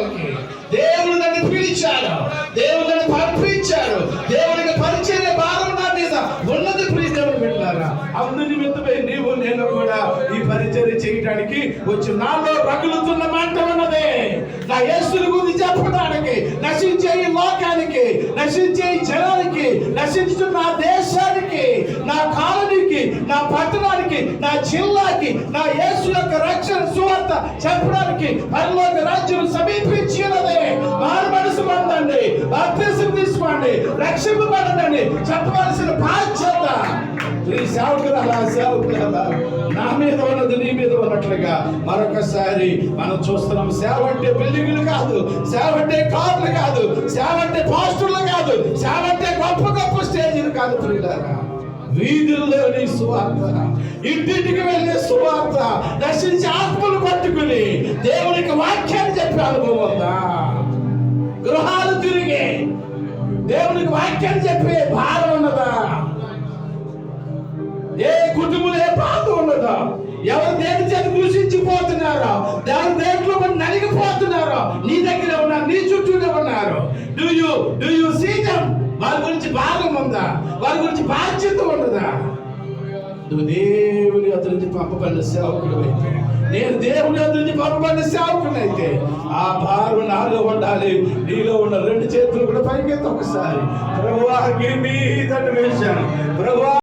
సేవకి. దేవుడు నన్ను పిలిచాడు, దేవుడు నన్ను పంపించాడు, దేవునికి పరిచయ భారం నా మీద ఉన్నది. ప్రియదేవుని బిడ్డలారా, అందు నిమిత్తమై నీవు నేను కూడా ఈ పరిచర్య చేయడానికి వచ్చి నాలో రగులుతున్న మంట ఉన్నదే. నా యేసుని గురించి చెప్పడానికి, నశించే ఈ లోకానికి, నశించే ఈ జనానికి, నశించుతున్న నా దేశానికి, నా కాలనీకి, నా పట్టణానికి, నా జిల్లాకి, నా యేసు యొక్క రక్షణ సువార్త చెప్పడానికి పరలోక రాజ్యం సమీపించి ఉన్నదే. మారు మనసు పొందండి, బాప్తిసం తీసుకోండి, రక్షింపబడండి చెప్పవలసిన బాధ్యత ఈ సేవకురాలా నా మీద ఉన్నది నీ మీద ఉన్నట్లుగా మరొకసారి మనం చూస్తున్నాం. సేవ అంటే బిల్డింగ్లు కాదు, సేవ అంటే కార్లు కాదు, సేవ అంటే పోస్టర్లు కాదు, సేవ అంటే గొప్ప గొప్ప స్టేజీలు కాదు. ప్రియులారా, వీధుల్లోని సువార్త, ఇంటింటికి వెళ్ళే సువార్త, నశించి ఆత్మలు పట్టుకుని దేవునికి వాక్యాన్ని చెప్పే అనుభవం ఉందా? గృహాలు తిరిగి దేవునికి వాక్యాన్ని చెప్పే భారం ఉన్నదా? ఏ కుటుంబంలో ఏ బాధ ఉన్నదా? ఎవరు దేని చేతి దూషించిపోతున్నారో, ఎవరు దేంట్లో నలిగిపోతున్నారో నీ దగ్గరే ఉన్నారు, నీ చుట్టూనే ఉన్నారు. Do you see them? వారి గురించి భారం ఉందా? వారి గురించి బాధ్యత ఉన్నదా? నువ్వు దేవుని వద్ద నుంచి పంపబడిన సేవకుడు అయితే, నేను దేవుని వద్ద నుంచి పంపబడిన సేవకుడు అయితే ఆ భారం నాలో ఉండాలి. నీలో ఉన్న రెండు చేతులు కూడా పైకెత్తి ఒకసారి ప్రభువా గివ్ మీ దట్ విజన్, ప్రభువా